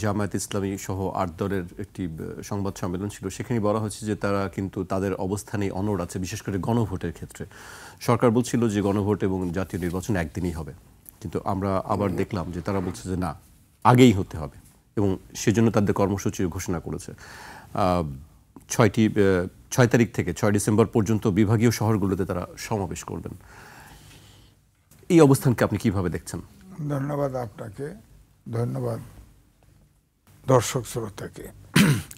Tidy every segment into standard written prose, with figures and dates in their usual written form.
জামায়াত ইসলামী সহ ৮ দলের একটি সংবাদ সম্মেলন ছিল। সেখানে বলা হচ্ছে যে তারা কিন্তু তাদের অবস্থানেই অনড় আছে, বিশেষ করে গণভোটের ক্ষেত্রে। সরকার বলছিল যে গণভোট এবং জাতীয় নির্বাচন একদিনই হবে, কিন্তু আমরা আবার দেখলাম যে তারা বলছে যে না, আগেই হতে হবে, এবং সেজন্য তাদের কর্মসূচি ঘোষণা করেছে। ৬ তারিখ থেকে ৬ ডিসেম্বর পর্যন্ত বিভাগীয় শহরগুলোতে তারা সমাবেশ করবেন। এই অবস্থানকে আপনি কিভাবে দেখছেন? ধন্যবাদ আপনাকে, ধন্যবাদ দর্শক শ্রোতাকে।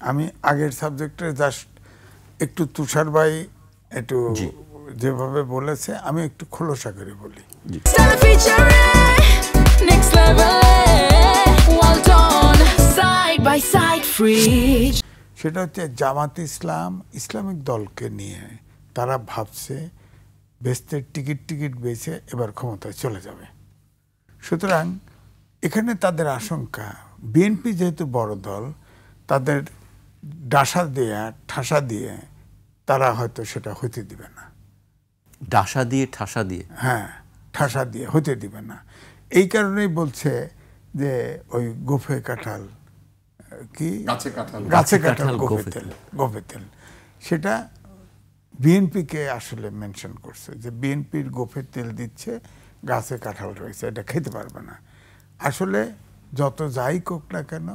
আমি আগের সাবজেক্টে জাস্ট একটু তুষার ভাই একটু যেভাবে বলেছে আমি একটু খোলসা করে বলি। সেটা হচ্ছে জামাত ইসলাম ইসলামিক দলকে নিয়ে তারা ভাবছে বেচতে টিকিট বেচে এবার ক্ষমতায় চলে যাবে। সুতরাং এখানে তাদের আশঙ্কা, বিএনপি যেহেতু বড় দল, তাদের ঠাসা দিয়ে তারা হয়তো সেটা হতে দিবে না। ঠাসা দিয়ে হ্যাঁ, ঠাসা দিয়ে হতে দিবে না। এই কারণেই বলছে যে ওই গোফে কাঁঠাল কি গাছে কাঁঠাল গোফে তেল সেটা বিএনপিকে আসলে মেনশন করছে যে বিএনপির গোফের তেল দিচ্ছে, গাছে কাঁঠাল রয়েছে, এটা খেতে পারবে না। আসলে যত যাই কোক না কেন,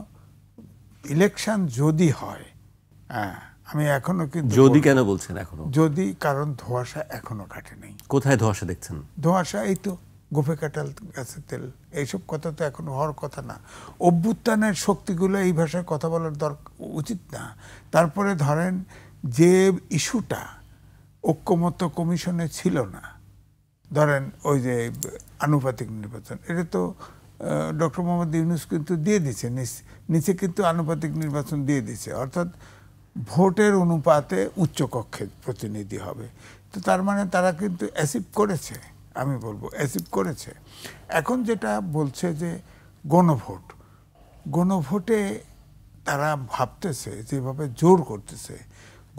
ইলেকশন যদি হয়, আমি এখনো কিন্তু যদি কেন বলছেন এখনো যদি, কারণ ধোঁয়াশা এখনো কাটে নাই। কোথায় ধোঁয়াশা দেখছেন? ধোঁয়াশা এই তো গোফে কাঁঠাল গাছের তেল, এইসব কথা তো এখনো হওয়ার কথা না। অভ্যুত্থানের শক্তিগুলো এই ভাষায় কথা বলার উচিত না। তারপরে ধরেন যে ইস্যুটা ঐক্যমত্য কমিশনে ছিল না, ধরেন ওই যে আনুপাতিক নির্বাচন, এটা তো ডক্টর মোহাম্মদ ইউনূস কিন্তু দিয়ে দিচ্ছে, নিচে কিন্তু আনুপাতিক নির্বাচন দিয়ে দিচ্ছে, অর্থাৎ ভোটের অনুপাতে উচ্চকক্ষের প্রতিনিধি হবে। তো তার মানে তারা কিন্তু অ্যাচিভ করেছে, আমি বলবো অ্যাচিভ করেছে। এখন যেটা বলছে যে গণভোটে তারা ভাবতেছে, যেভাবে জোর করতেছে,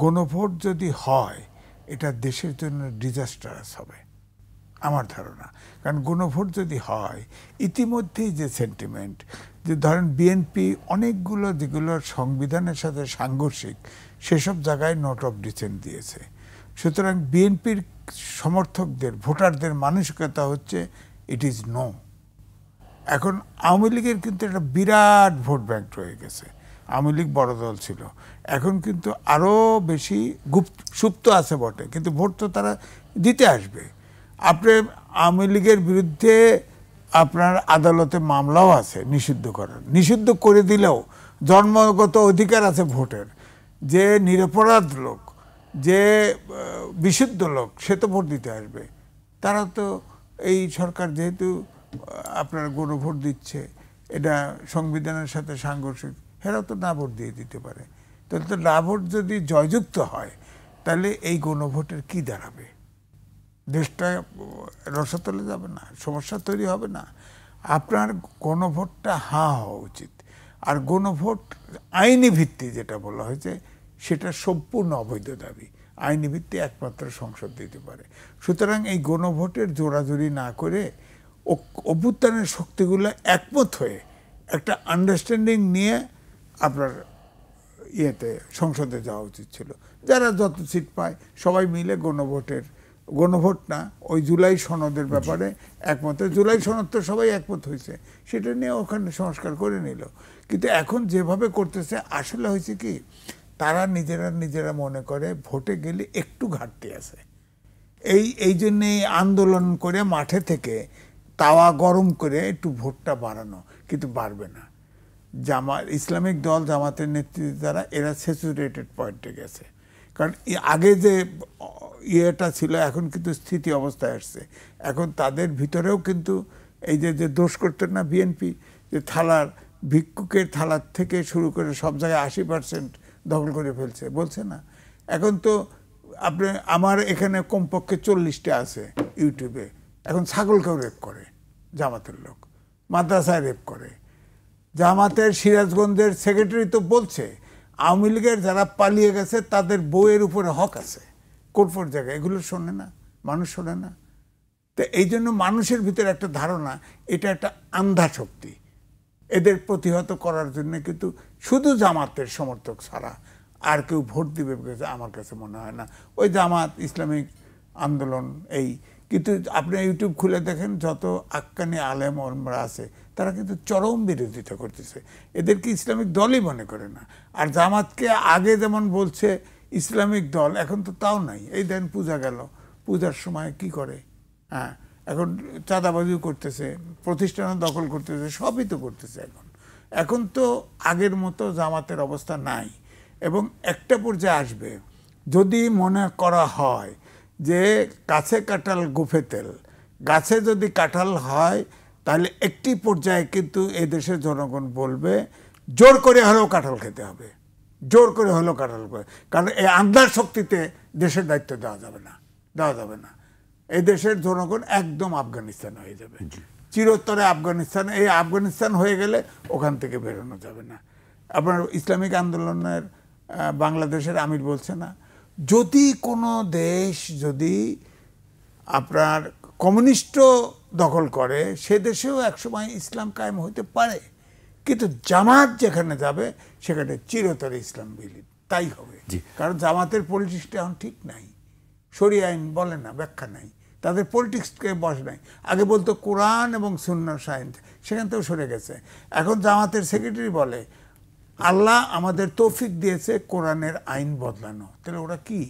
গণভোট যদি হয় এটা দেশের জন্য ডিজাস্টারাস হবে আমার ধারণা। কারণ গণভোট যদি হয়, ইতিমধ্যেই যে সেন্টিমেন্ট, যে ধরেন বিএনপি অনেকগুলো যেগুলো সংবিধানের সাথে সাংঘর্ষিক, সেসব জায়গায় নোট অফ ডিসেন্ট দিয়েছে। সুতরাং বিএনপির সমর্থকদের, ভোটারদের মানসিকতা হচ্ছে ইট ইজ নো। এখন আওয়ামী লীগের কিন্তু একটা বিরাট ভোট ব্যাংক রয়ে গেছে। আওয়ামী লীগ বড় দল ছিল, এখন কিন্তু আরও বেশি সুপ্ত আছে বটে, কিন্তু ভোট তো তারা দিতে আসবে। আপনি আওয়ামী লীগের বিরুদ্ধে আপনার আদালতে মামলাও আছে নিষিদ্ধ করার, নিষিদ্ধ করে দিলেও জন্মগত অধিকার আছে ভোটের। যে নিরপরাধ লোক, যে বিশুদ্ধ লোক, সে তো ভোট দিতে আসবে। তারা তো এই সরকার যেহেতু আপনার গণভোট দিচ্ছে, এটা সংবিধানের সাথে সাংঘর্ষিক, এরাও তো না ভোট দিয়ে দিতে পারে। তাহলে তো না ভোট যদি জয়যুক্ত হয়, তাহলে এই গণভোটের কি দাঁড়াবে? দেশটা রসাতলে যাবে না, সমস্যা তৈরি হবে না? আপনার গণভোটটা হওয়া উচিত। আর গণভোট আইনি ভিত্তি যেটা বলা হয়েছে, সেটা সম্পূর্ণ অবৈধ দাবি। আইনি ভিত্তি একমাত্র সংসদ দিতে পারে। সুতরাং এই গণভোটের জোরাজুরি না করে অভ্যুত্থানের শক্তিগুলো একমত হয়ে একটা আন্ডারস্ট্যান্ডিং নিয়ে আপনার সংসদে যাওয়া উচিত ছিল। যারা যত সিট পায় সবাই মিলে গণভোট না, ওই জুলাই সনদের ব্যাপারে একমত। জুলাই সনদ তো সবাই একমত হয়েছে, সেটা নিয়ে ওখানে সংস্কার করে নিল। কিন্তু এখন যেভাবে করতেছে, আসলে হয়েছে কি, তারা নিজেরা মনে করে ভোটে গেলে একটু ঘাটতি আছে, এই জন্যে আন্দোলন করে মাঠে থেকে তাওয়া গরম করে একটু ভোটটা বাড়ানো, কিন্তু বাড়বে না। ইসলামিক দল, জামাতের নেতৃত্বে যারা, এরা স্যাচুরেটেড পয়েন্টে গেছে। কারণ আগে যে ইয়েটা ছিল, এখন কিন্তু স্থিতি অবস্থায় আসছে। এখন তাদের ভিতরেও কিন্তু এই যে দোষ করতেন না বিএনপি, যে ভিক্ষুকের থালার থেকে শুরু করে সব জায়গায় 80% দখল করে ফেলছে, বলছে না? এখন তো আপনি, আমার এখানে কমপক্ষে 40টা আছে ইউটিউবে, এখন ছাগলকেও রেপ করে জামাতের লোক, মাদ্রাসায় রেপ করে। জামাতের সিরাজগঞ্জের সেক্রেটারি তো বলছে আওয়ামী লীগের যারা পালিয়ে গেছে তাদের বউয়ের উপরে হক আছে কোন জায়গায়। এগুলো শোনে না, মানুষ শোনে না। তো এই জন্য মানুষের ভিতরে একটা ধারণা, এটা একটা আন্ধা শক্তি, এদের প্রতিহত করার জন্য কিন্তু শুধু জামাতের সমর্থক ছাড়া আর কেউ ভোট দিবে আমার কাছে মনে হয় না। ওই জামাত, ইসলামিক আন্দোলন, এই কিন্তু আপনি ইউটিউব খুলে দেখেন যত আক্কানি আলেম ওলমারা আছে তারা কিন্তু চরম বিরোধিতা করতেছে, এদেরকে ইসলামিক দলই মনে করে না। আর জামাতকে আগে যেমন বলছে ইসলামিক দল, এখন তো তাও নাই। এই দেন পূজা গেল, পূজার সময় কি করে, হ্যাঁ এখন চাঁদাবাজিও করতেছে, প্রতিষ্ঠানও দখল করতেছে, সবই তো করতেছে। এখন তো আগের মতো জামাতের অবস্থা নাই। এবং একটা পর্যায়ে আসবে, যদি মনে করা হয় যে গাছে কাঁঠাল গোফে তেল, গাছে যদি কাঁঠাল হয় তাহলে একটি পর্যায়ে কিন্তু এই দেশের জনগণ বলবে জোর করে হলেও কাঁঠাল খেতে হবে, জোর করে হলেও কাঁঠাল করে। কারণ এই আন্ধার শক্তিতে দেশের দায়িত্ব দেওয়া যাবে না, দেওয়া যাবে না। এই দেশের জনগণ একদম আফগানিস্তান হয়ে যাবে, চিরতরে আফগানিস্তান। এই আফগানিস্তান হয়ে গেলে ওখান থেকে বেরোনো যাবে না। আপনার ইসলামিক আন্দোলনের বাংলাদেশের আমির বলছে না, যদি কোনো দেশ যদি আপনার কমিউনিস্ট দখল করে সে দেশেও একসময় ইসলাম কায়েম হতে পারে, কিন্তু জামাত যেখানে যাবে সেখানে চিরতরে ইসলাম বিলীন, তাই হবে। কারণ জামাতের পলিটিক্সটা এখন ঠিক নাই, শরিয়া আইন বলে না, ব্যাখ্যা নাই, তাদের পলিটিক্সকে বস নাই। আগে বলতো কোরআন এবং সুন্নাহ সায়েন্স, সেখান থেকেও সরে গেছে। এখন জামাতের সেক্রেটারি বলে আল্লাহ আমাদের তৌফিক দিয়েছে কোরআনের আইন বদলানো, তাহলে ওরা কি?